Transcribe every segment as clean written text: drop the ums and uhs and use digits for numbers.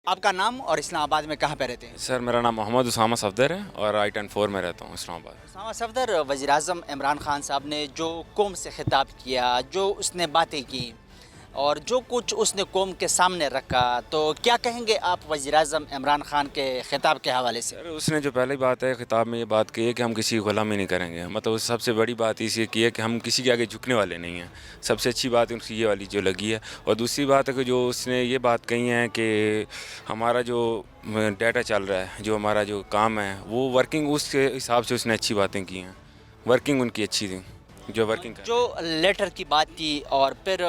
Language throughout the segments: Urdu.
آپ کا نام اور اسلام آباد میں کہاں پہ رہتے ہیں؟ سر میرا نام محمد اسامہ صفدر ہے اور I-10 میں رہتا ہوں اسلام آباد۔ اسامہ صفدر، وزیر اعظم عمران خان صاحب نے جو قوم سے خطاب کیا، جو اس نے باتیں کی اور جو کچھ اس نے قوم کے سامنے رکھا، تو کیا کہیں گے آپ وزیر اعظم عمران خان کے خطاب کے حوالے سے؟ سر اس نے جو پہلی بات ہے خطاب میں یہ بات کی ہے کہ ہم کسی کی غلامی نہیں کریں گے، مطلب سب سے بڑی بات اسی کی ہے کہ ہم کسی کے آگے جھکنے والے نہیں ہیں۔ سب سے اچھی بات ان کی یہ والی جو لگی ہے، اور دوسری بات ہے کہ جو اس نے یہ بات کہی ہے کہ ہمارا جو ڈیٹا چل رہا ہے، جو ہمارا جو کام ہے وہ ورکنگ، اس کے حساب سے اس نے اچھی باتیں کی ہیں، ورکنگ ان کی اچھی تھی جو ورکنگ جو لیٹر کی بات تھی اور پھر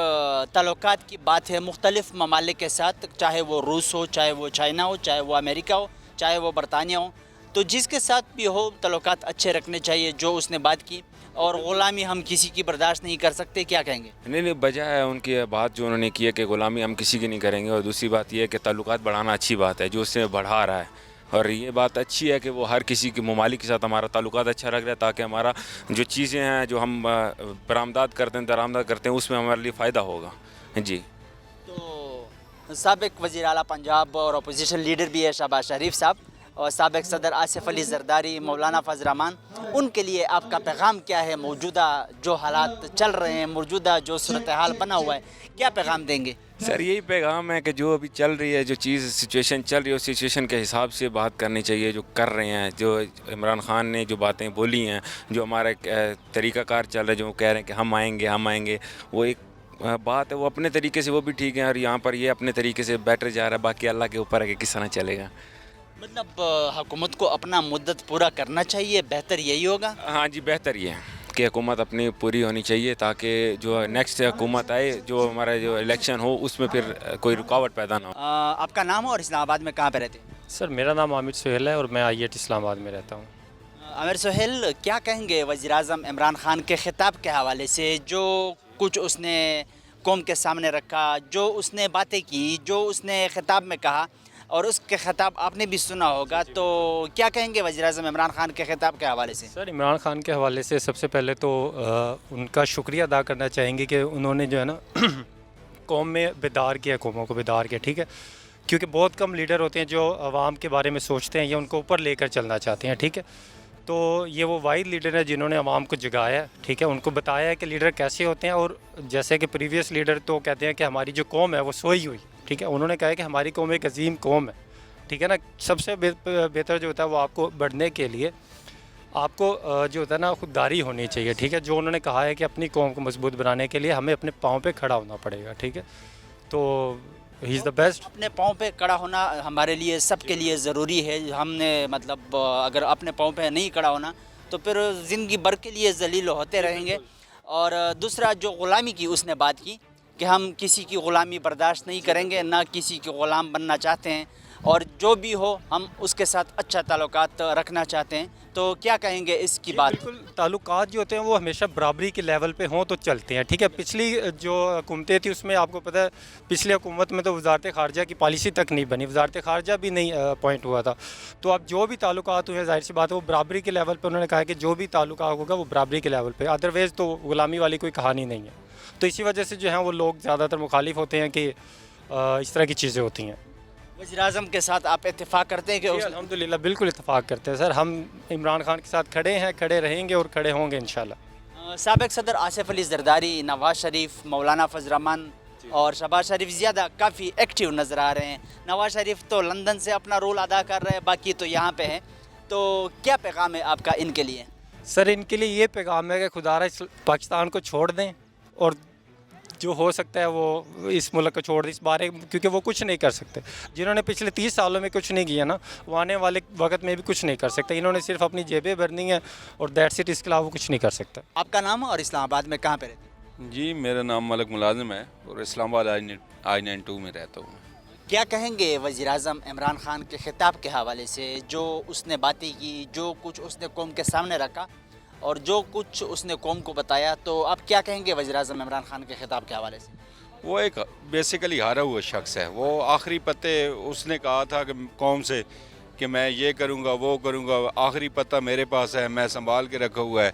تعلقات کی بات ہے مختلف ممالک کے ساتھ، چاہے وہ روس ہو، چاہے وہ چائنا ہو، چاہے وہ امریکہ ہو، چاہے وہ برطانیہ ہو، تو جس کے ساتھ بھی ہو تعلقات اچھے رکھنے چاہیے، جو اس نے بات کی، اور غلامی ہم کسی کی برداشت نہیں کر سکتے، کیا کہیں گے؟ نہیں وجہ ہے ان کی بات جو انہوں نے کی ہے کہ غلامی ہم کسی کی نہیں کریں گے، اور دوسری بات یہ ہے کہ تعلقات بڑھانا اچھی بات ہے جو اس سے بڑھا رہا ہے، اور یہ بات اچھی ہے کہ وہ ہر کسی کے ممالک کے ساتھ ہمارا تعلقات اچھا رکھ رہا ہے، تاکہ ہمارا جو چیزیں ہیں جو ہم برآمدات کرتے ہیں، درآمدات کرتے ہیں، اس میں ہمارے لیے فائدہ ہوگا۔ جی تو سابق وزیر اعلیٰ پنجاب اور اپوزیشن لیڈر بھی ہے شہباز شریف صاحب، اور سابق صدر آصف علی زرداری، مولانا فضل الرحمان، ان کے لیے آپ کا پیغام کیا ہے؟ موجودہ جو حالات چل رہے ہیں، موجودہ جو صورتحال بنا ہوا ہے، کیا پیغام دیں گے؟ سر یہی پیغام ہے کہ جو ابھی چل رہی ہے، جو چیز سچویشن چل رہی ہے، اس سچویشن کے حساب سے بات کرنی چاہیے، جو کر رہے ہیں، جو عمران خان نے جو باتیں بولی ہیں، جو ہمارا طریقہ کار چل رہا ہے، جو وہ کہہ رہے ہیں کہ ہم آئیں گے، وہ ایک بات ہے، وہ اپنے طریقے سے وہ بھی ٹھیک ہے، اور یہاں پر یہ اپنے طریقے سے بیٹر جا رہا ہے، باقی اللہ کے اوپر ہے کہ کس طرح چلے گا۔ مطلب حکومت کو اپنا مدت پورا کرنا چاہیے، بہتر یہی ہوگا؟ ہاں جی، بہتر یہ ہے کہ حکومت اپنی پوری ہونی چاہیے، تاکہ جو نیکسٹ حکومت آئے، جو ہمارا جو الیکشن ہو، اس میں پھر کوئی رکاوٹ پیدا نہ ہو۔ آپ کا نام اور اسلام آباد میں کہاں پہ رہتے ہیں؟ سر میرا نام عامر سہیل ہے اور میں I-8 اسلام آباد میں رہتا ہوں۔ عامر سہیل، کیا کہیں گے وزیر اعظم عمران خان کے خطاب کے حوالے سے؟ جو کچھ اس نے قوم کے سامنے رکھا، جو اس نے باتیں کی، جو اس نے خطاب میں کہا، اور اس کے خطاب آپ نے بھی سنا ہوگا، تو کیا کہیں گے وزیر اعظم عمران خان کے خطاب کے حوالے سے؟ سر عمران خان کے حوالے سے سب سے پہلے تو ان کا شکریہ ادا کرنا چاہیں گے کہ انہوں نے جو ہے نا قوم میں بیدار کیا، قوموں کو بیدار کیا، ٹھیک ہے، کیونکہ بہت کم لیڈر ہوتے ہیں جو عوام کے بارے میں سوچتے ہیں یا ان کو اوپر لے کر چلنا چاہتے ہیں، ٹھیک ہے، تو یہ وہ واحد لیڈر ہیں جنہوں نے عوام کو جگایا ہے، ٹھیک ہے، ان کو بتایا ہے کہ لیڈر کیسے ہوتے ہیں، اور جیسے کہ پریویس لیڈر تو کہتے ہیں کہ ہماری جو قوم ہے وہ سوئی ہوئی، ٹھیک ہے، انہوں نے کہا ہے کہ ہماری قوم ایک عظیم قوم ہے، ٹھیک ہے نا، سب سے بہتر جو ہوتا ہے وہ آپ کو بڑھنے کے لیے آپ کو جو ہوتا ہے نا خودداری ہونی چاہیے، ٹھیک ہے، جو انہوں نے کہا ہے کہ اپنی قوم کو مضبوط بنانے کے لیے ہمیں اپنے پاؤں پہ کھڑا ہونا پڑے گا، ٹھیک ہے، تو ہی از دا بیسٹ۔ اپنے پاؤں پہ کھڑا ہونا ہمارے لیے، سب کے لیے ضروری ہے۔ ہم نے مطلب اگر اپنے پاؤں پہ نہیں کھڑا ہونا تو پھر زندگی بھر کے لیے ذلیل ہوتے رہیں گے۔ اور دوسرا جو غلامی کی اس نے بات کی کہ ہم کسی کی غلامی برداشت نہیں کریں گے، نہ کسی کے غلام بننا چاہتے ہیں، اور جو بھی ہو ہم اس کے ساتھ اچھا تعلقات رکھنا چاہتے ہیں، تو کیا کہیں گے اس کی بات؟ بالکل، تعلقات جو ہوتے ہیں وہ ہمیشہ برابری کے لیول پہ ہوں تو چلتے ہیں، ٹھیک ہے، پچھلی جو حکومتیں تھیں اس میں آپ کو پتہ ہے پچھلی حکومت میں تو وزارت خارجہ کی پالیسی تک نہیں بنی، وزارت خارجہ بھی نہیں اپوائنٹ ہوا تھا، تو اب جو بھی تعلقات ہوئے ہیں ظاہر سی بات ہے وہ برابری کے لیول پہ، انہوں نے کہا ہے کہ جو بھی تعلقات ہوگا وہ برابری کے لیول پہ، ادروائز تو غلامی والی کوئی کہانی نہیں ہے، تو اسی وجہ سے جو ہیں وہ لوگ زیادہ تر مخالف ہوتے ہیں کہ اس طرح کی چیزیں ہوتی ہیں۔ وزیر اعظم کے ساتھ آپ اتفاق کرتے ہیں کہ جی الحمدللہ بالکل اتفاق کرتے ہیں سر، ہم عمران خان کے ساتھ کھڑے ہیں، کھڑے رہیں گے اور کھڑے ہوں گے انشاءاللہ۔ سابق صدر آصف علی زرداری، نواز شریف، مولانا فضل الرحمان اور شہباز شریف زیادہ کافی ایکٹیو نظر آ رہے ہیں۔ نواز شریف تو لندن سے اپنا رول ادا کر رہے ہیں، باقی تو یہاں پہ ہیں، تو کیا پیغام ہے آپ کا ان کے لیے؟ سر ان کے لیے یہ پیغام ہے کہ خدا را پاکستان کو چھوڑ دیں، اور جو ہو سکتا ہے وہ اس ملک کو چھوڑ دیں اس بارے، کیونکہ وہ کچھ نہیں کر سکتے، جنہوں نے پچھلے 30 سالوں میں کچھ نہیں کیا نا، وہ آنے والے وقت میں بھی کچھ نہیں کر سکتے، انہوں نے صرف اپنی جیبیں بھرنی ہیں اور دیٹس اٹ، اس کے علاوہ وہ کچھ نہیں کر سکتا۔ آپ کا نام اور اسلام آباد میں کہاں پہ رہتے ہیں؟ جی میرا نام ملک ملازم ہے اور اسلام آباد I-92 میں رہتا ہوں۔ کیا کہیں گے وزیر اعظم عمران خان کے خطاب کے حوالے سے؟ جو اس نے باتیں کی، جو کچھ اس نے قوم کے سامنے رکھا اور جو کچھ اس نے قوم کو بتایا، تو آپ کیا کہیں گے وزیر اعظم عمران خان کے خطاب کے حوالے سے؟ وہ ایک بیسیکلی ہارا ہوا شخص ہے، وہ آخری پتے اس نے کہا تھا کہ قوم سے کہ میں یہ کروں گا وہ کروں گا، آخری پتہ میرے پاس ہے، میں سنبھال کے رکھا ہوا ہے،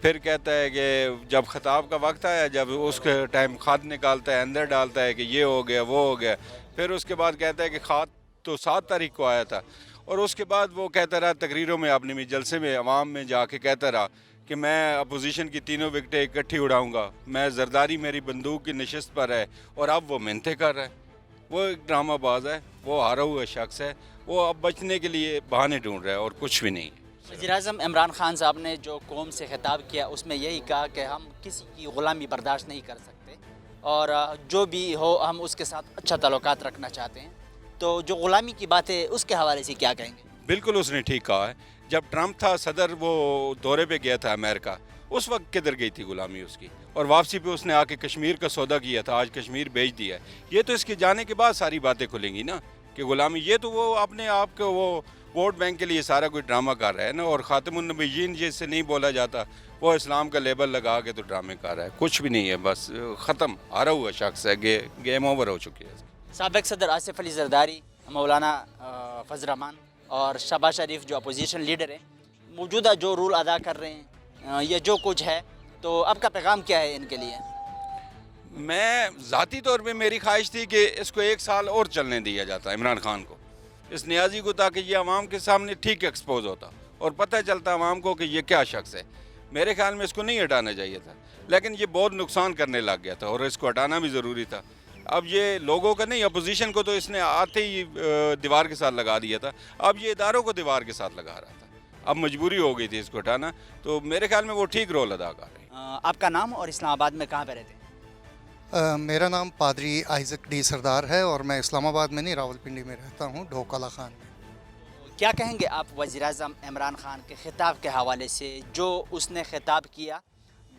پھر کہتا ہے کہ جب خطاب کا وقت آیا، جب اس کے ٹائم خط نکالتا ہے، اندر ڈالتا ہے کہ یہ ہو گیا وہ ہو گیا، پھر اس کے بعد کہتا ہے کہ خط تو 7 تاریخ کو آیا تھا، اور اس کے بعد وہ کہتا رہا تقریروں میں، اپنے جلسے میں عوام میں جا کے کہتا رہا کہ میں اپوزیشن کی تینوں وکٹیں اکٹھی اڑاؤں گا، میں زرداری میری بندوق کی نشست پر ہے، اور اب وہ منتیں کر رہا ہے۔ وہ ایک ڈرامہ باز ہے، وہ ہارا ہوا شخص ہے، وہ اب بچنے کے لیے بہانے ڈھونڈ رہا ہے اور کچھ بھی نہیں۔ وزیر اعظم عمران خان صاحب نے جو قوم سے خطاب کیا اس میں یہی کہا کہ ہم کسی کی غلامی برداشت نہیں کر سکتے، اور جو بھی ہو ہم اس کے ساتھ اچھا تعلقات رکھنا چاہتے ہیں۔ تو جو غلامی کی بات ہے اس کے حوالے سے کیا کہیں گے؟ بالکل اس نے ٹھیک کہا ہے۔ جب ٹرمپ تھا صدر، وہ دورے پہ گیا تھا امریکہ، اس وقت کدھر گئی تھی غلامی اس کی، اور واپسی پہ اس نے آ کے کشمیر کا سودا کیا تھا، آج کشمیر بیچ دیا ہے۔ یہ تو اس کے جانے کے بعد ساری باتیں کھلیں گی نا کہ غلامی، یہ تو وہ اپنے آپ کو وہ ووٹ بینک کے لیے سارا کوئی ڈرامہ کر رہا ہے نا، اور خاتم النبیین جس سے نہیں بولا جاتا، وہ اسلام کا لیبل لگا کے تو ڈرامے کر رہا ہے، کچھ بھی نہیں ہے، بس ختم، ہارا ہوا شخص ہے، گیم اوور ہو چکی ہے۔ سابق صدر آصف علی زرداری، مولانا فضل الرحمان اور شہباز شریف جو اپوزیشن لیڈر ہیں، موجودہ جو رول ادا کر رہے ہیں، یہ جو کچھ ہے، تو آپ کا پیغام کیا ہے ان کے لیے؟ میں ذاتی طور پہ میری خواہش تھی کہ اس کو 1 سال اور چلنے دیا جاتا عمران خان کو، اس نیازی کو، تاکہ یہ عوام کے سامنے ٹھیک ایکسپوز ہوتا اور پتہ چلتا عوام کو کہ یہ کیا شخص ہے۔ میرے خیال میں اس کو نہیں ہٹانا چاہیے تھا، لیکن یہ بہت نقصان کرنے لگ گیا تھا اور اس کو ہٹانا بھی ضروری تھا۔ اب یہ لوگوں کا نہیں، اپوزیشن کو تو اس نے آتے ہی دیوار کے ساتھ لگا دیا تھا، اب یہ اداروں کو دیوار کے ساتھ لگا رہا تھا، اب مجبوری ہو گئی تھی اس کو ہٹانا، تو میرے خیال میں وہ ٹھیک رول ادا کر رہے ہیں۔ آپ کا نام اور اسلام آباد میں کہاں پہ رہتے ہیں؟ میرا نام پادری آئزک ڈی سردار ہے، اور میں اسلام آباد میں نہیں، راولپنڈی میں رہتا ہوں، ڈھوکالا خان میں۔ کیا کہیں گے آپ وزیر اعظم عمران خان کے خطاب کے حوالے سے، جو اس نے خطاب کیا،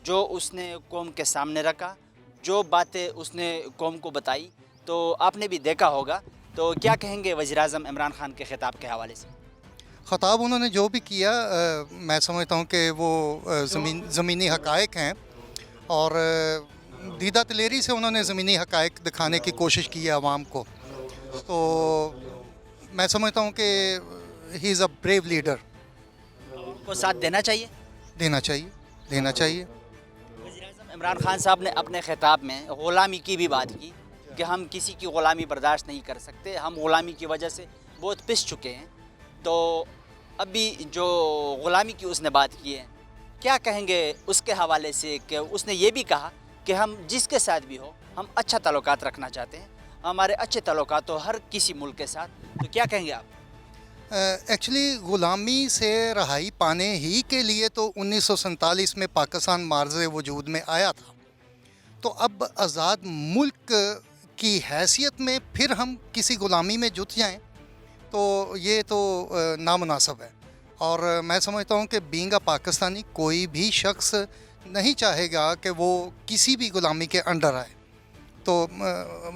جو اس نے قوم کے سامنے رکھا، جو باتیں اس نے قوم کو بتائی، تو آپ نے بھی دیکھا ہوگا، تو کیا کہیں گے وزیر اعظم عمران خان کے خطاب کے حوالے سے؟ خطاب انہوں نے جو بھی کیا، میں سمجھتا ہوں کہ وہ زمینی حقائق ہیں، اور دیدہ دلیری سے انہوں نے زمینی حقائق دکھانے کی کوشش کی ہے عوام کو، تو میں سمجھتا ہوں کہ ہی از اے بریو لیڈر۔ کو ساتھ دینا چاہیے؟ دینا چاہیے۔ وزیر اعظم عمران خان صاحب نے اپنے خطاب میں غلامی کی بھی بات کی کہ ہم کسی کی غلامی برداشت نہیں کر سکتے، ہم غلامی کی وجہ سے بہت پس چکے ہیں، تو ابھی جو غلامی کی اس نے بات کی ہے، کیا کہیں گے اس کے حوالے سے؟ کہ اس نے یہ بھی کہا کہ ہم جس کے ساتھ بھی ہو، ہم اچھا تعلقات رکھنا چاہتے ہیں، ہمارے اچھے تعلقات ہو ہر کسی ملک کے ساتھ، تو کیا کہیں گے آپ؟ ایکچولی غلامی سے رہائی پانے ہی کے لیے تو 1947 میں پاکستان معرض وجود میں آیا تھا، تو اب آزاد ملک کی حیثیت میں پھر ہم کسی غلامی میں جت جائیں تو یہ تو نامناسب ہے، اور میں سمجھتا ہوں کہ بینگ اے پاکستانی کوئی بھی شخص نہیں چاہے گا کہ وہ کسی بھی غلامی کے انڈر آئے، تو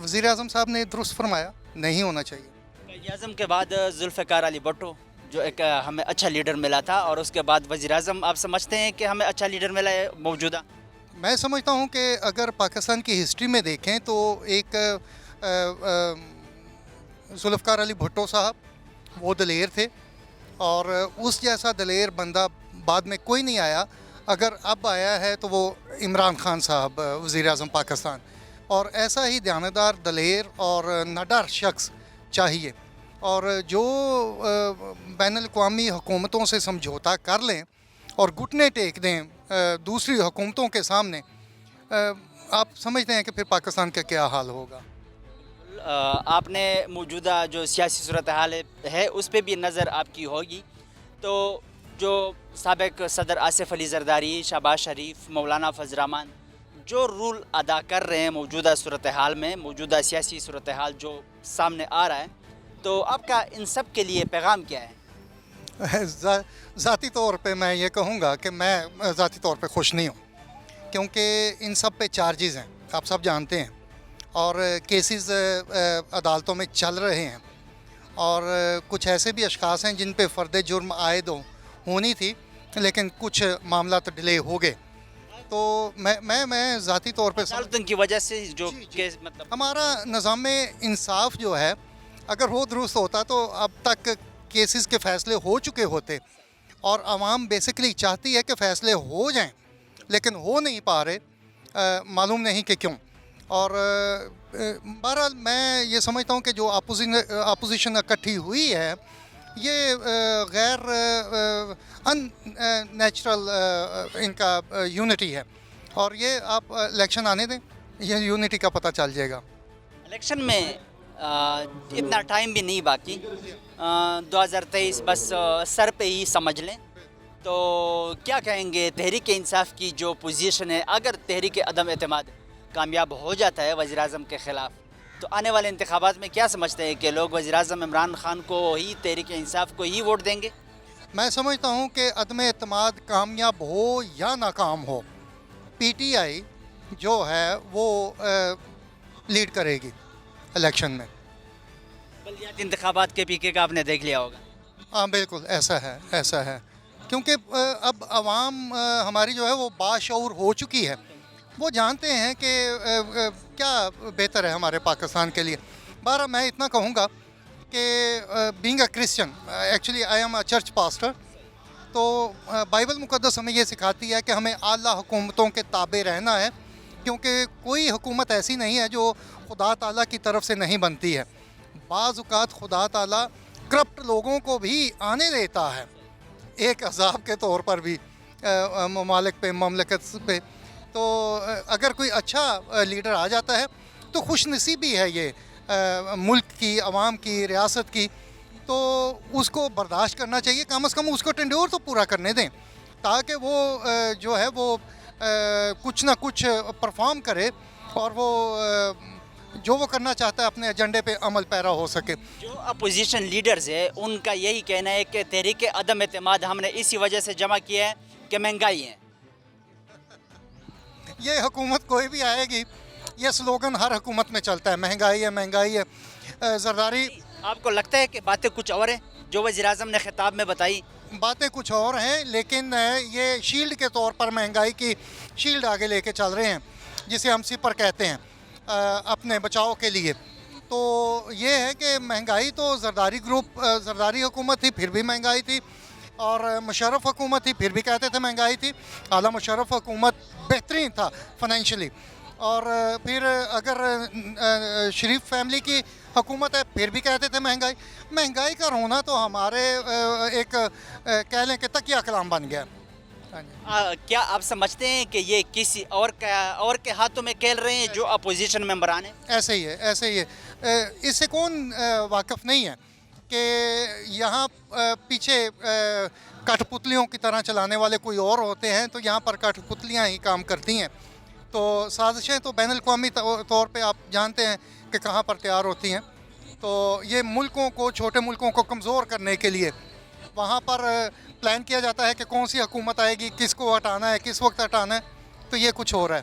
وزیر اعظم صاحب نے درست فرمایا، نہیں ہونا چاہیے۔ قائد اعظم کے بعد ذوالفقار علی بھٹو جو ایک ہمیں اچھا لیڈر ملا تھا، اور اس کے بعد وزیر اعظم، آپ سمجھتے ہیں کہ ہمیں اچھا لیڈر ملا ہے موجودہ؟ میں سمجھتا ہوں کہ اگر پاکستان کی ہسٹری میں دیکھیں تو ایک ذوالفقار علی بھٹو صاحب وہ دلیر تھے، اور اس جیسا دلیر بندہ بعد میں کوئی نہیں آیا، اگر اب آیا ہے تو وہ عمران خان صاحب وزیر اعظم پاکستان، اور ایسا ہی دیانتدار، دلیر اور نڈر شخص چاہیے، اور جو بین الاقوامی حکومتوں سے سمجھوتا کر لیں اور گھٹنے ٹیک دیں دوسری حکومتوں کے سامنے، آپ سمجھتے ہیں کہ پھر پاکستان کا کیا حال ہوگا۔ آپ نے موجودہ جو سیاسی صورتحال ہے اس پہ بھی نظر آپ کی ہوگی، تو جو سابق صدر آصف علی زرداری، شہباز شریف، مولانا فضل الرحمان جو رول ادا کر رہے ہیں موجودہ صورتحال میں، موجودہ سیاسی صورتحال جو سامنے آ رہا ہے، تو آپ کا ان سب کے لیے پیغام کیا ہے؟ ذاتی طور پہ میں یہ کہوں گا کہ میں ذاتی طور پہ خوش نہیں ہوں، کیونکہ ان سب پہ چارجز ہیں، آپ سب جانتے ہیں، اور کیسز عدالتوں میں چل رہے ہیں، اور کچھ ایسے بھی اشخاص ہیں جن پہ فرد جرم عائد ہونی تھی لیکن کچھ معاملات ڈیلے ہو گئے، تو میں ذاتی طور پہ عدالتوں کی وجہ سے جو کیس، مطلب ہمارا نظام انصاف جو ہے اگر وہ درست ہوتا تو اب تک کیسز کے فیصلے ہو چکے ہوتے، اور عوام بیسیکلی چاہتی ہے کہ فیصلے ہو جائیں لیکن ہو نہیں پا رہے، معلوم نہیں کہ کیوں، اور بہرحال میں یہ سمجھتا ہوں کہ جو اپوزیشن اکٹھی ہوئی ہے یہ غیر ان نیچرل ان کا یونٹی ہے، اور یہ آپ الیکشن آنے دیں، یہ یونٹی کا پتہ چل جائے گا۔ الیکشن میں اتنا ٹائم بھی نہیں باقی، 2023 بس سر پہ ہی سمجھ لیں، تو کیا کہیں گے تحریک انصاف کی جو پوزیشن ہے؟ اگر تحریک عدم اعتماد کامیاب ہو جاتا ہے وزیر اعظم کے خلاف، تو آنے والے انتخابات میں کیا سمجھتے ہیں کہ لوگ وزیر اعظم عمران خان کو ہی، تحریک انصاف کو ہی ووٹ دیں گے؟ میں سمجھتا ہوں کہ عدم اعتماد کامیاب ہو یا ناکام ہو، پی ٹی آئی جو ہے وہ لیڈ کرے گی الیکشن میں۔ بلدیاتی انتخابات کے پی کے کا آپ نے دیکھ لیا ہوگا۔ ہاں بالکل ایسا ہے کیونکہ اب عوام ہماری جو ہے وہ باشعور ہو چکی ہے، وہ جانتے ہیں کہ کیا بہتر ہے ہمارے پاکستان کے لیے۔ بہرحال میں اتنا کہوں گا کہ being a Christian, actually I am a church pastor, تو بائبل مقدس ہمیں یہ سکھاتی ہے کہ ہمیں اعلیٰ حکومتوں کے تابع رہنا ہے، کیونکہ کوئی حکومت ایسی نہیں ہے جو خدا تعالیٰ کی طرف سے نہیں بنتی ہے۔ بعض اوقات خدا تعالیٰ کرپٹ لوگوں کو بھی آنے دیتا ہے، ایک عذاب کے طور پر بھی ممالک پہ، مملکت پہ۔ تو اگر کوئی اچھا لیڈر آ جاتا ہے تو خوش نصیبی ہے یہ ملک کی، عوام کی، ریاست کی، تو اس کو برداشت کرنا چاہیے، کم از کم اس کو ٹینڈور تو پورا کرنے دیں، تاکہ وہ جو ہے وہ کچھ نہ کچھ پرفارم کرے اور وہ جو وہ کرنا چاہتا ہے اپنے ایجنڈے پہ عمل پیرا ہو سکے۔ جو اپوزیشن لیڈرز ہیں ان کا یہی کہنا ہے کہ تحریک عدم اعتماد ہم نے اسی وجہ سے جمع کیا ہے کہ مہنگائی ہے۔ یہ حکومت کوئی بھی آئے گی، یہ سلوگن ہر حکومت میں چلتا ہے، مہنگائی ہے، مہنگائی ہے۔ زرداری، آپ کو لگتا ہے کہ باتیں کچھ اور ہیں جو وزیر اعظم نے خطاب میں بتائی؟ باتیں کچھ اور ہیں، لیکن یہ شیلڈ کے طور پر مہنگائی کی شیلڈ آگے لے کے چل رہے ہیں، جسے ہم سپر کہتے ہیں، اپنے بچاؤ کے لیے۔ تو یہ ہے کہ مہنگائی تو زرداری حکومت تھی پھر بھی مہنگائی تھی، اور مشرف حکومت تھی پھر بھی کہتے تھے مہنگائی تھی۔ اعلیٰ مشرف حکومت بہترین تھا فنینشلی، اور پھر اگر شریف فیملی کی حکومت ہے پھر بھی کہتے تھے مہنگائی کا رونا تو ہمارے ایک کہہ لیں کہ تکیہ کلام بن گیا۔ کیا آپ سمجھتے ہیں کہ یہ کسی اور کے ہاتھوں میں کھیل رہے ہیں جو اپوزیشن ممبران ہیں؟ ایسے ہی ہے۔ اس سے کون واقف نہیں ہے کہ یہاں پیچھے کٹھ پتلیوں کی طرح چلانے والے کوئی اور ہوتے ہیں، تو یہاں پر کٹھ پتلیاں ہی کام کرتی ہیں۔ تو سازشیں تو بین الاقوامی طور پہ آپ جانتے ہیں کہ کہاں پر تیار ہوتی ہیں، تو یہ ملکوں کو، چھوٹے ملکوں کو کمزور کرنے کے لیے وہاں پر پلان کیا جاتا ہے کہ کون سی حکومت آئے گی، کس کو ہٹانا ہے، کس وقت ہٹانا ہے، تو یہ کچھ اور ہے۔